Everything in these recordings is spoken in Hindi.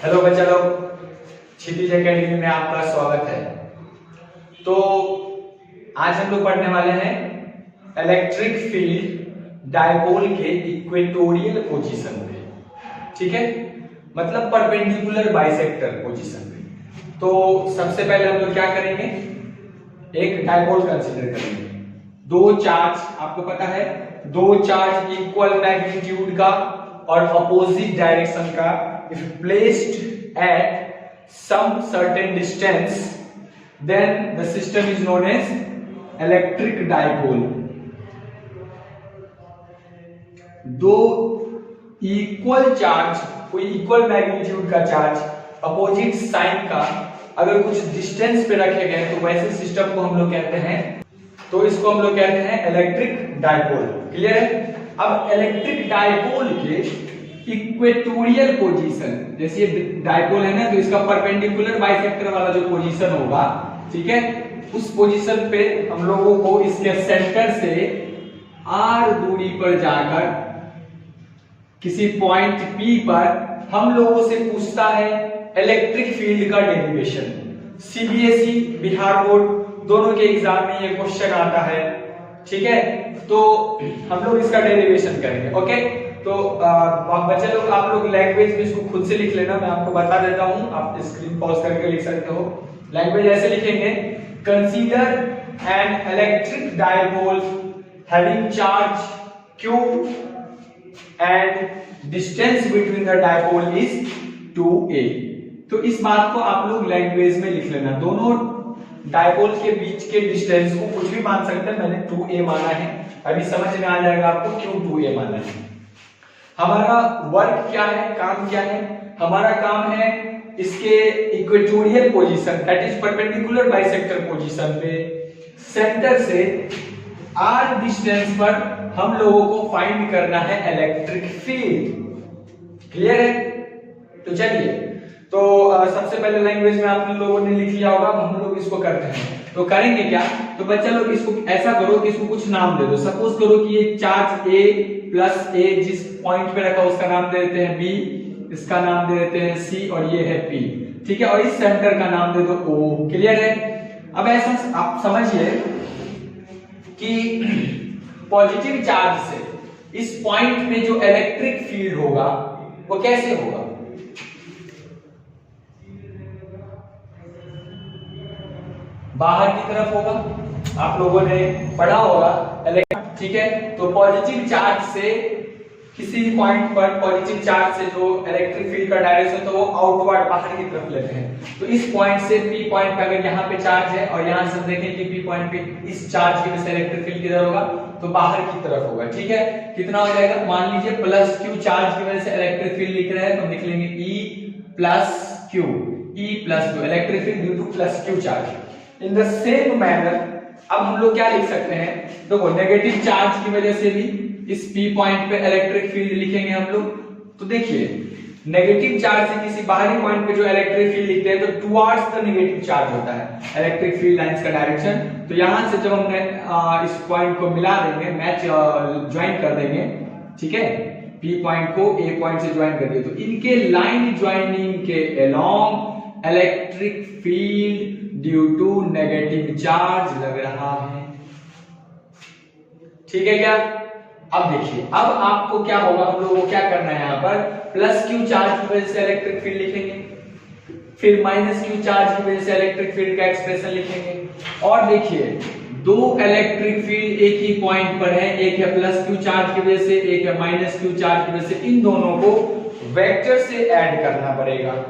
हेलो बच्चा लोग, क्षितिज एकेडमी में आपका स्वागत है। तो आज हम लोग पढ़ने वाले हैं इलेक्ट्रिक फील्ड डायपोल के इक्वेटोरियल पोजीशन पे, ठीक है, मतलब परपेंडिकुलर बाइसेक्टर पोजीशन पे। तो सबसे पहले हम लोग क्या करेंगे, एक डायपोल कंसीडर करेंगे। दो चार्ज, आपको पता है दो चार्ज इक्वल मैग्नीट्यूड का और अपोजिट डायरेक्शन का if placed at some certain distance, then the system is known as electric dipole. दो इक्वल चार्ज, कोई इक्वल मैग्नीट्यूड का चार्ज अपोजिट साइन का अगर कुछ डिस्टेंस पे रखे गए तो वैसे सिस्टम को हम लोग कहते हैं, तो इसको हम लोग कहते हैं इलेक्ट्रिक डायपोल। क्लियर है? अब इलेक्ट्रिक डायपोल के इक्वेटोरियल पोजीशन, जैसे ये डायपोल है ना, तो इसका परपेंडिकुलर बाइसेक्टर वाला जो पोजीशन होगा, ठीक है, उस पोजीशन पे हम लोगों को इसके सेंटर से r दूरी पर जाकर किसी पॉइंट P पर हम लोगों से पूछता है इलेक्ट्रिक फील्ड का डेरिवेशन। सीबीएसई, बिहार बोर्ड दोनों के एग्जाम में ये क्वेश्चन आता है, ठीक है। तो हम लोग इसका डेरिवेशन करेंगे। ओके, तो बच्चे लोग, आप लोग लैंग्वेज में इसको खुद से लिख लेना, मैं आपको बता देता हूं, आप स्क्रीन पॉज करके लिख सकते हो। लैंग्वेज ऐसे लिखेंगे, consider an electric dipole having charge q and distance between the dipole is 2a। तो इस बात को आप लोग लैंग्वेज में लिख लेना। दोनों डायपोल के बीच के डिस्टेंस को कुछ भी मान सकते हैं, मैंने 2a माना है, अभी समझ में आ जाएगा आपको क्यों 2a माना है। हमारा वर्क क्या है, काम क्या है? हमारा काम है इसके equatorial position, that is perpendicular bisector position पे सेंटर से r डिस्टेंस पर हम लोगों को फाइंड करना है इलेक्ट्रिक फील्ड। क्लियर है? तो चलिए, तो सबसे पहले लैंग्वेज में आप लोगों ने लिख लिया होगा, हम लोग इसको करते हैं। तो करेंगे क्या, तो बच्चा लोग इसको ऐसा करो कि इसको कुछ नाम दे दो। सपोज करो कि ये चार्ज a प्लस a जिस पॉइंट पे रखा उसका नाम दे देते हैं b, इसका नाम दे देते हैं c और ये है p, ठीक है, और इस सेंटर का नाम दे दो o। क्लियर है? अब ऐसा आप समझिए कि पॉजिटिव चार्ज से इस पॉइंट में जो इलेक्ट्रिक फील्ड होगा वो कैसे होगा? बाहर की तरफ होगा, आप लोगों ने पढ़ा होगा, ठीक है। तो पॉजिटिव चार्ज से किसी पॉइंट पर पॉजिटिव चार्ज से जो इलेक्ट्रिक फील्ड का डायरेक्शन तो वो आउटवर्ड बाहर की तरफ लेते हैं। तो इस पॉइंट से P पॉइंट पे अगर यहाँ पे चार्ज है और यहाँ से देखें कि P पॉइंट पे इस चार्ज की वजह से इलेक्ट्रिक फील्ड किधर होगा, तो बाहर की तरफ होगा, ठीक है। कितना हो जाएगा, मान लीजिए प्लस Q चार्ज की वजह से इलेक्ट्रिक फील्ड लिख रहे हैं, तो लिख लेंगे E plus Q, electric field due two plus Q charge. In the same manner अब हम लोग क्या लिख सकते हैं, देखो नेगेटिव चार्ज की वजह से भी इस P पॉइंट पे इलेक्ट्रिक फील्ड लिखेंगे हम लोग। तो देखिए, नेगेटिव चार्ज से किसी बाहरी पॉइंट पे जो इलेक्ट्रिक फील्ड लिखते हैं तो टुवर्ड्स द नेगेटिव चार्ज होता है इलेक्ट्रिक फील्ड लाइंस का डायरेक्शन। तो यहां से जब हमने इस पॉइंट को मिला देंगे, मैच ज्वाइन कर देंगे, ठीक है, P पॉइंट को A पॉइंट से ज्वाइन कर दिए, तो इनके लाइन ज्वाइनिंग के along electric field due to negative charge लग रहा है, ठीक है क्या? अब देखिए, अब आपको क्या होगा, हम लोगों को क्या करना है, यहाँ पर प्लस Q चार्ज की वजह से इलेक्ट्रिक फील्ड लिखेंगे, फिर माइनस Q चार्ज की वजह से इलेक्ट्रिक फील्ड का एक्सप्रेशन लिखेंगे। और देखिए, दो इलेक्ट्रिक फील्ड एक ही पॉइंट पर है, एक है प्लस Q चार्ज की वजह से, एक है माइनस Q चार्ज की वजह से, इन दोनों को वेक्टर से ऐड करना पड़ेगा।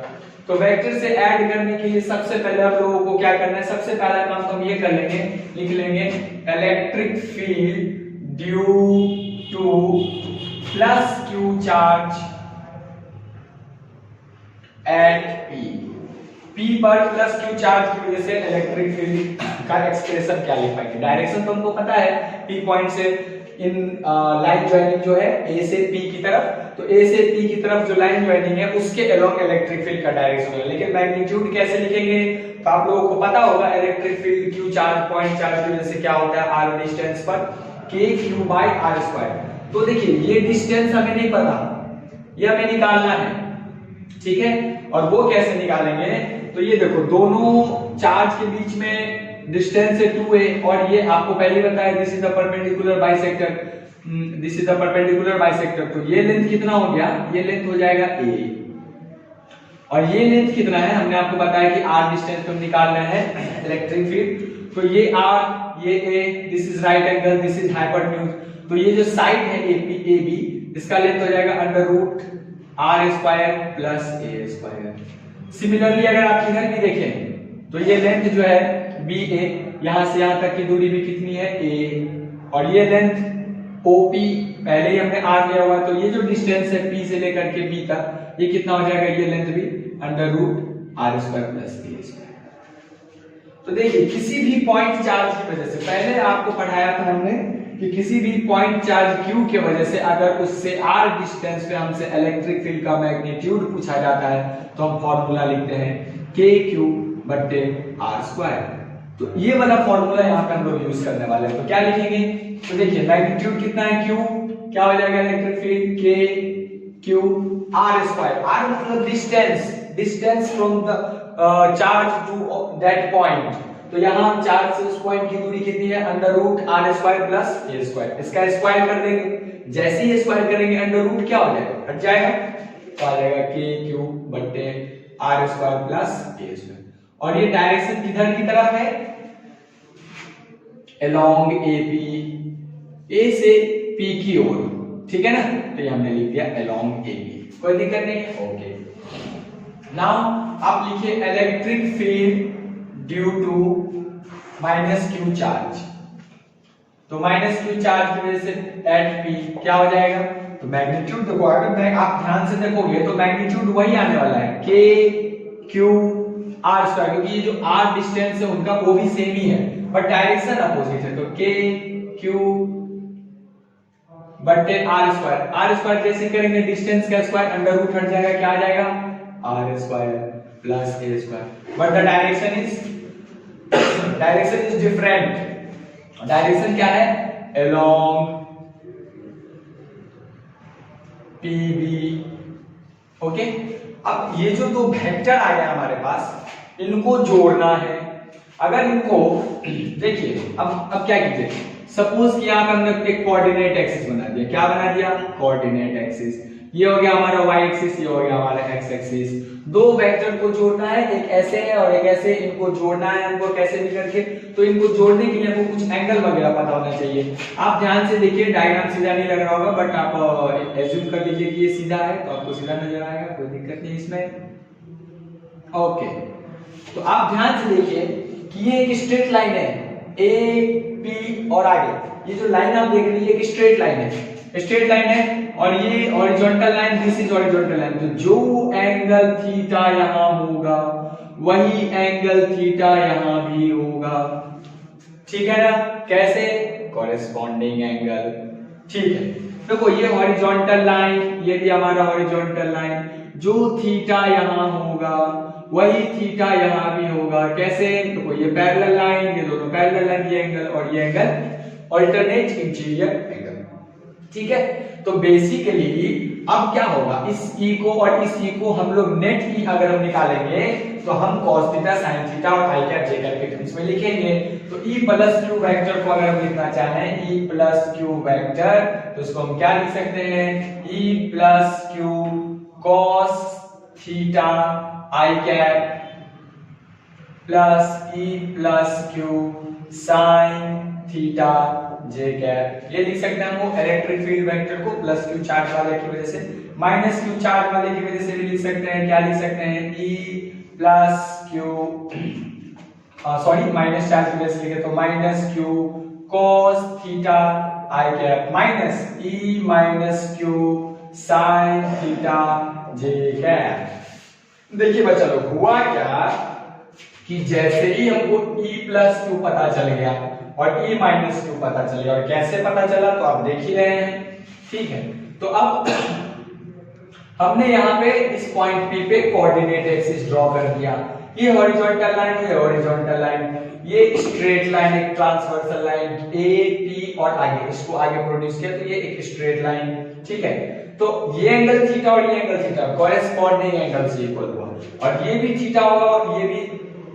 तो वेक्टर से ऐड करने के लिए सबसे पहले आप लोगों को क्या करना है, सबसे पहला काम तो हम ये कर लेंगे, लिख लेंगे electric field due two plus Q charge at P पर प्लस Q चार्ज की वजह से इलेक्ट्रिक फील्ड का एक्सप्रेशन क्या लिख पाएंगे। डायरेक्शन तो हमको पता है, P पॉइंट से इन लाइन ज्वाइनिंग जो है A से P की तरफ, तो A से P की तरफ जो लाइन ज्वाइनिंग है उसके अलोंग इलेक्ट्रिक फील्ड का डायरेक्शन होगा। लेकिन मैग्नीट्यूड कैसे लिखेंगे, तो आप लोगों को पता होगा electric field Q charge point charge की वजह से क्या होता है, r डिस्टेंस पर KQ/r²। तो देखिए, ये डिस्टेंस हमें नहीं पता, ये हमें निकालना है। ठीक है। और वो कैसे निकालेंगे, तो ये देखो दोनों चार्ज के बीच में डिस्टेंस है 2a और ये आपको पहले बताया this is the perpendicular bisector, this is the perpendicular bisector. तो ये लेंथ कितना हो गया, ये लेंथ हो जाएगा a और ये लेंथ कितना है, हमने आपको बताया कि r डिस्टेंस पे निकालना है इलेक्ट्रिक फील्ड। तो ये r, ये a, this is right angle, this is hypotenuse. तो ये जो साइड है AB, इसका लेंथ हो जाएगा under root r square plus a square. Similarly अगर आप इधर भी देखें तो ये लेंथ जो है BA, यहां से यहां तक की दूरी भी कितनी है a और ये लेंथ OP पहले ही हमने r लिया हुआ है। तो ये जो डिस्टेंस है P से लेकर के B तक, ये कितना हो जाएगा, ये लेंथ भी under root r square plus a square. तो देखिए किसी भी पॉइंट चार्ज की वजह से, पहले आपको पढ़ाया था हमने कि किसी भी पॉइंट चार्ज q के वजह से अगर उससे r डिस्टेंस पे हमसे इलेक्ट्रिक फील्ड का मैग्नीट्यूड पूछा जाता है तो हम फॉर्मूला लिखते हैं kq बट्टे r स्क्वायर। तो ये वाला फॉर्मूला यहाँ पे हम लोग यूज करने वाले हैं। तो क्या लिखेंगे, तो देखिए मैग्नीट्यूड कितना है q, क्या हो जाएगा electric field k q r square. r मतलब distance from the charge to that point. तो यहाँ चार्ज से उस पॉइंट की दूरी कितनी है, under root r square plus a square. इसका स्क्वायर कर देंगे, जैसे ही स्क्वायर करेंगे अंडर रूट क्या हो जाएगा, हट जाएगा, तो आ जाएगा k³ बट्टे r square plus a square. और ये डायरेक्शन किधर की तरफ है, अलोंग AP, a से p की ओर, ठीक है ना। तो ये हमने लिख दिया अलोंग AP, कोई दिक्कत नहीं है, ओके। नाउ आप लिखिए electric field due to minus q charge. तो माइनस q चार्ज की वजह से एट p क्या हो जाएगा, तो मैग्नीट्यूड देखो, अगर आप ध्यान से देखोगे तो मैग्नीट्यूड वही आने वाला है k q r स्क्वायर, क्योंकि ये जो r डिस्टेंस है उनका वो भी सेम ही है बट डायरेक्शन अपोजिट है। तो k q बट्टे r स्क्वायर कैसे करेंगे, डिस्टेंस का स्क्वायर अंडर रूट हट जाएगा, क्या आ जाएगा r square plus a square. But the direction is different. Direction क्या है, अलोंग PB, ओके। अब ये जो दो वेक्टर आ गया हमारे पास, इनको जोड़ना है। अगर इनको देखिए, अब क्या कीजिए, सपोज कि यहाँ पे हमने एक कोऑर्डिनेट एक्सिस बना दिया, क्या बना दिया, कोऑर्डिनेट एक्सिस। ये हो गया हमारा y एक्सिस, ये हो गया हमारा x एक्सिस। दो वेक्टर को जोड़ना है, एक ऐसे है और एक ऐसे, इनको जोड़ना है हमको कैसे भी करके। तो इनको जोड़ने के लिए हमको कुछ एंगल वगैरह पता होना चाहिए। आप ध्यान से देखिए, डायग्राम सीधा नहीं लग रहा होगा बट आप एज्यूम कर लीजिए कि ये सीधा है, तो आपको सीधा नजर आएगा, कोई दिक्कत नहीं इसमें, ओके। तो आप ध्यान से देखिए कि ये एक स्ट्रेट लाइन है, ए पी और आगे ये जो लाइन आप देख रही है एक स्ट्रेट लाइन है, स्ट्रेट लाइन है और ये horizontal line, this is horizontal line. तो जो एंगल थीटा यहां होगा वही एंगल थीटा यहां भी होगा, ठीक है ना। कैसे, कॉरेस्पॉन्डिंग एंगल, ठीक है। देखो ये हॉरिजॉन्टल लाइन, ये भी हमारा हॉरिजॉन्टल लाइन, जो थीटा यहां होगा वही थीटा यहां भी होगा। कैसे, तो ये पैरेलल लाइन, ये दोनों पैरेलल लाइन, ये एंगल और ये एंगल ऑल्टरनेट इंटीरियर एंगल, ठीक है। तो बेसिकली अब क्या होगा, इस e को और इस e को हम लोग नेट e अगर हम निकालेंगे तो हम cos थीटा sin थीटा और i कैप j कैप के टर्म्स में लिखेंगे। तो e प्लस q वेक्टर को अगर हम लिखना चाहें, e प्लस q वेक्टर, तो इसको हम क्या लिख सकते हैं, e plus q cos theta i cap plus e plus q sin theta j cap. ये लिख सकते हैं हम वो इलेक्ट्रिक फील्ड वेक्टर को, प्लस q चार्ज वाले की वजह से, माइनस q चार्ज वाले की वजह से भी लिख सकते हैं। क्या लिख सकते हैं, e plus q, sorry minus charge की वजह से लिखे तो minus q cos theta i cap minus e minus q sin theta j cap. देखिए बच्चा लोग, हुआ क्या कि जैसे ही हमको e प्लस q पता चल गया और e माइनस q पता चल गया, और कैसे पता चला तो आप देख ही रहे हैं, ठीक है। तो अब हमने यहाँ पे इस पॉइंट P पे कोऑर्डिनेट एक्सिस ड्रॉ कर दिया। ये हॉरिजॉन्टल लाइन, ये हॉरिजॉन्टल लाइन, ये स्ट्रेट लाइन, एक ट्रांसवर्सल लाइन, A P और आगे इसको आगे प्रोड्यूस किया, तो ये एक स्ट्रेट लाइन, ठीक है। तो ये एंगल थीटा और ये एंगल थीटा कॉरेस्पॉन्डिंग एंगल से इक्वल हुआ, और ये भी थीटा होगा और ये भी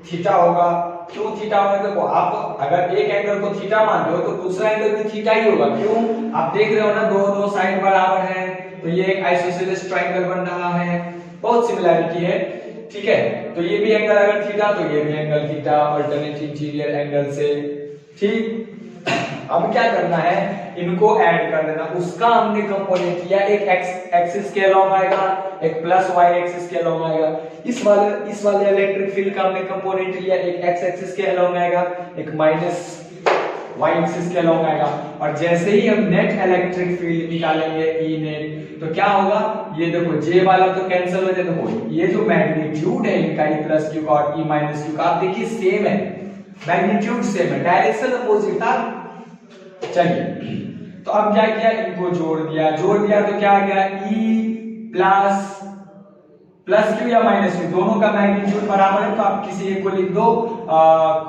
थीटा होगा। क्यों थीटा होगा? देखो आप अगर एक एंगल को थीटा मान रहे हो तो दूसरा एंगल भी थीटा ही होगा। क्यों? आप देख रहे हो ना, दो साइड बराबर है, तो ये एक आइसोसेलेस ट्रायंगल बन रहा है, बहुत सिमिलरिटी है। ठीक है, तो ये भी एंगल अगर थीटा तो ये भी angle theta, alternate interior angle से। ठीक, अब क्या करना है, इनको ऐड कर देना। उसका हमने कंपोनेंट लिया, एक एक्स एक्सिस के अलोंग आएगा, एक प्लस वाई एक्सिस के अलोंग आएगा। इस वाले इलेक्ट्रिक फील्ड का हमने कंपोनेंट लिया, एक एक्स एक्सिस के अलोंग आएगा, एक माइनस वाई एक्सिस के अलोंग आएगा। और जैसे ही हम नेट इलेक्ट्रिक फील्ड निकालेंगे ई नेट, तो क्या होगा, ये देखो जे वाला तो कैंसिल हो जाएगा। देखो ये जो मैग्नीट्यूड है इनका ई प्लस क्यू का और ई माइनस क्यू का, आप देखिए सेम है, मैग्नीट्यूड सेम है, डायरेक्शन अपोजिट था। चलिए, तो अब क्या किया, इनको जोड़ दिया तो क्या आ गया, ई प्लस क्यू या माइनस क्यू, दोनों का मैग्नीट्यूड बराबर है, तो आप किसी एक को लिख दो,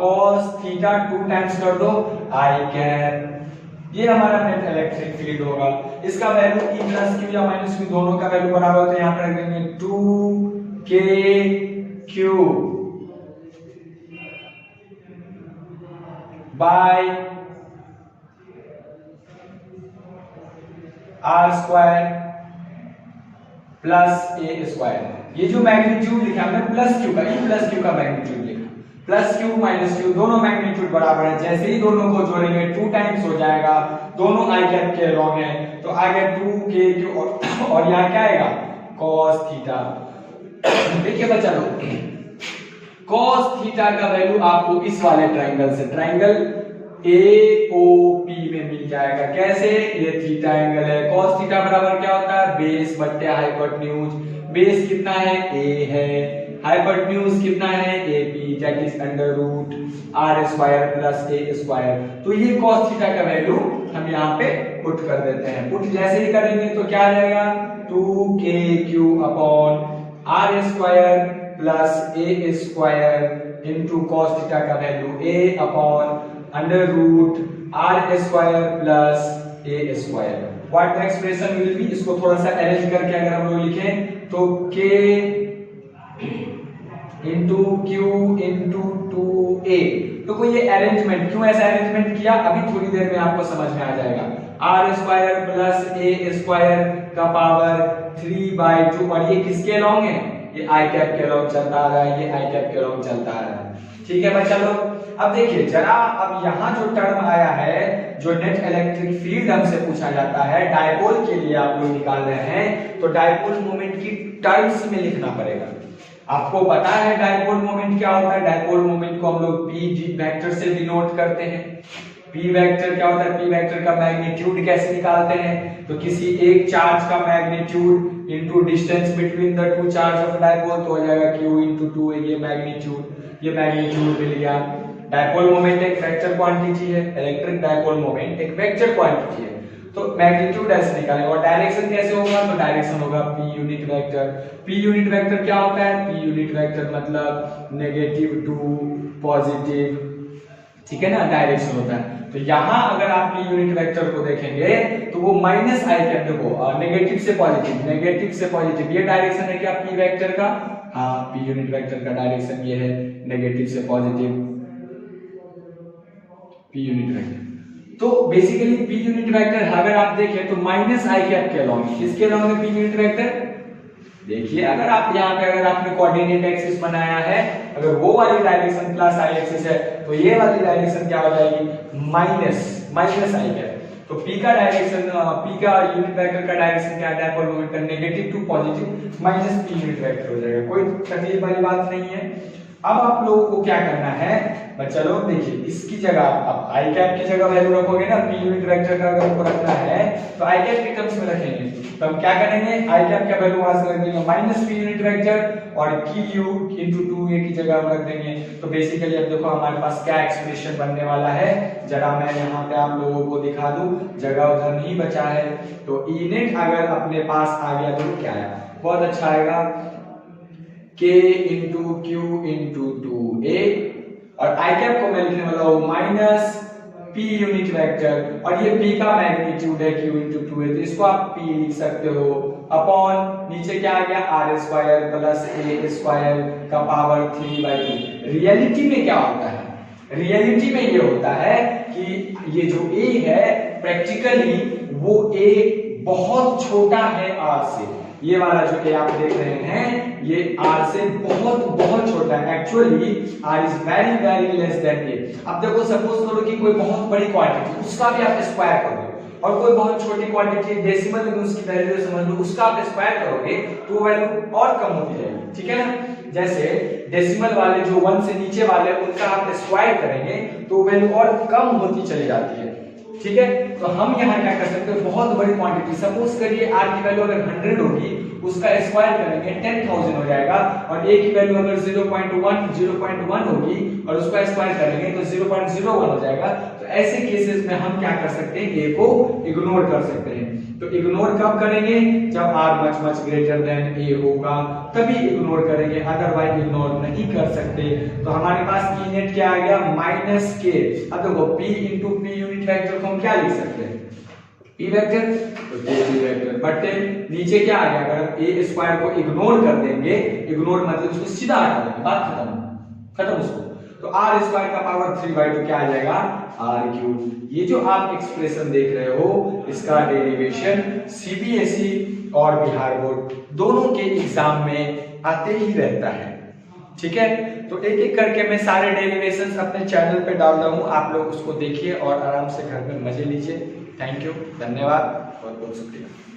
cos थीटा 2 टाइम्स कर दो आई कैप। ये हमारा नेट इलेक्ट्रिक फील्ड होगा। इसका वैल्यू ई प्लस क्यू या माइनस क्यू दोनों का वैल्यू बराबर है, तो यहां पर रख देंगे 2k q by r square plus a square. ये जो मैग्नीट्यूड लिखा हमने प्लस क्यू का, ई प्लस क्यू का मैग्नीट्यूड लिखा, प्लस क्यू माइनस क्यू दोनों मैग्नीट्यूड बराबर है। जैसे ही दोनों को जोड़ेंगे 2 टाइम्स हो जाएगा, दोनों आई कैप के लॉन्ग है, तो आ गया 2k और यहाँ क्या आएगा, cos थीटा। देखिए बच्चा लोग, cos थीटा का वैल्यू आपको इस वाले ट्राइंगल से, ट्राइंगल AOP में मिल जाएगा। कैसे? ये थीटा एंगल है, cos थीटा बराबर क्या होता है, बेस बट्टे हाइपोटेन्यूज। बेस कितना है, a है, हाइपोटेन्यूज कितना है, AP, that is under root r square plus a square. तो ये cos थीटा का वैल्यू हम यहाँ पे पुट कर देते हैं। पुट जैसे ही करेंगे तो क्या आ जाएगा, 2kq upon r square plus a square into cos theta का value a upon under root r square plus a square. What the expression will be, इसको थोड़ा सा अरेंज करके अगर हम लोग लिखें तो k into Q into 2a। तो कोई ये अरेंजमेंट, क्यों ऐसा अरेंजमेंट किया, अभी थोड़ी देर में आपको समझ में आ जाएगा। r square plus a square का पावर 3/2, और ये किसके अलोंग है, ये आई कैप के अलोंग चलता आ रहा है, ये आई कैप के अलोंग चलता आ रहा है। ठीक है बच्चा लोग, अब देखिए जरा, अब यहाँ जो टर्म आया है, जो नेट इलेक्ट्रिक फील्ड हमसे पूछा जाता है, डायपोल के लिए आप लोग निकाल रहे हैं, तो डायपोल मोमेंट की टर्म्स में लिखना पड़ेगा। आपको पता है डायपोल मोमेंट क्या होता है, डायपोल मोमेंट को हम लोग p वेक्टर से डिनोट करते हैं। p वेक्टर क्या होता है, p वेक्टर का मैग्नीट्यूड कैसे निकालते हैं, तो किसी एक चार्ज का magnitude into distance between the two charge of dipole, तो हो जाएगा q इनटू 2, ये मैग्नीट्यूड मिल गया। डायपोल मोमेंट एक वेक्टर क्वांटिटी है, इलेक्ट्रिक डायपोल मोमेंट एक वेक्टर क्वांटिटी है, तो मैग्नीट्यूड ऐसे निकालेंगे। और डायरेक्शन कैसे होगा, तो डायरेक्शन होगा p unit vector. p unit vector क्या होता है, p यूनिट वेक्टर मतलब नेगेटिव टू पॉजिटिव, ठीक है ना, डायरेक्शन होता है। तो यहाँ अगर आप p यूनिट वेक्टर को देखेंगे तो वो माइनस आई कैप, देखो नेगेटिव से पॉजिटिव, ये डायरेक्शन है क्या p वेक्टर का, हाँ p यूनिट वेक्टर का डायरेक्शन ये है नेगेटिव से पॉजिटिव, p यूनिट वेक्टर। तो बेसिकली p यूनिट वेक्टर अगर आप देखें तो माइनस आई कैप के अलोंग, किसके अलोंग है p यूनिट वेक्टर, देखिए अगर आप यहाँ पे अगर आपने कोऑर्डिनेट एक्सिस बनाया है, अगर वो वाली डायरेक्शन प्लस आई एक्सिस है, तो ये वाली डायरेक्शन क्या हो जाएगी, माइनस आई कैप। तो p का डायरेक्शन, p का यूनिट वेक्टर का डायरेक्शन क्या है, डायपोल मोमेंट का negative to positive minus p unit vector हो जाएगा। कोई तकलीफ वाली बात नहीं है। अब आप लोगों को क्या करना है बच्चा लोग, देखिए इसकी जगह अब आई कैप की जगह वैल्यू रखोगे ना, p यूनिट वेक्टर का अगर आपको रखना है तो आई कैप के टर्म्स में रखेंगे। तो हम क्या करेंगे, आई कैप का वैल्यू वहां से रख देंगे माइनस p यूनिट वेक्टर, और q इनटू 2a की जगह हम रख देंगे। तो बेसिकली अब देखो हमारे पास क्या एक्सप्रेशन बनने वाला है, जरा मैं यहाँ पे आप लोगों को दिखा दूं, जगह उधर नहीं बचा है। तो ई नेट अगर अपने पास आ गया तो क्या है, बहुत अच्छा आएगा, k into Q into 2a, और आई कैप को मैं लिखने वाला हूं minus p p unit vector, और ये p का मैग्नीट्यूड है q इंटू 2 है, तो इसको आप p लिख सकते हो अपॉन नीचे क्या आ गया r square plus a square का पावर 3/2। रियलिटी में क्या होता है, रियलिटी में ये होता है कि ये जो a है प्रैक्टिकली वो a बहुत छोटा है r से। ये वाला जो a आप देख रहे हैं ये r से बहुत बहुत छोटा है, actually r is very very less than a। अब देखो सपोज करो कि कोई बहुत बड़ी क्वांटिटी उसका भी आप स्क्वायर करोगे, और कोई बहुत छोटी क्वांटिटी डेसिमल में उसकी वैल्यू समझ लो उसका आप स्क्वायर करोगे तो वो वैल्यू और कम होती जाएगी, ठीक है ना। जैसे डेसिमल वाले जो 1 से नीचे वाले उनका आप स्क्वायर करेंगे तो वैल्यू और कम होती चली जाती है, ठीक है। तो हम यहाँ क्या कर सकते हैं, बहुत बड़ी क्वांटिटी सपोज करिए r की वैल्यू अगर 100 होगी उसका स्क्वायर करेंगे 10,000 हो जाएगा, और a की वैल्यू अगर 0.1 होगी और उसका स्क्वायर करेंगे तो 0.01 हो जाएगा। तो ऐसे केसेस में हम क्या कर सकते हैं, a को इग्नोर कर सकते हैं। तो इग्नोर कब करेंगे, जब r much much greater than a होगा तभी इग्नोर करेंगे, अदरवाइज इग्नोर नहीं कर सकते। तो हमारे पास e नेट क्या आ गया माइनस k। अब देखो p into p unit vector को हम क्या लिख सकते हैं, p वेक्टर, तो p वेक्टर बटे नीचे क्या आ गया, अगर a स्क्वायर को इग्नोर कर देंगे, इग्नोर मतलब उसको सीधा हटा देंगे, बात खत्म उसको, तो r स्क्वायर का पावर 3/2 क्या आ जाएगा r क्यूब। ये जो आप एक्सप्रेशन देख रहे हो इसका डेरिवेशन सीबीएसई और बिहार बोर्ड दोनों के एग्जाम में आते ही रहता है, ठीक है। तो एक एक करके मैं सारे डेरिवेशंस अपने चैनल पे डाल रहा हूँ, आप लोग उसको देखिए और आराम से घर में मजे लीजिए। थैंक यू, धन्यवाद, बहुत बहुत शुक्रिया।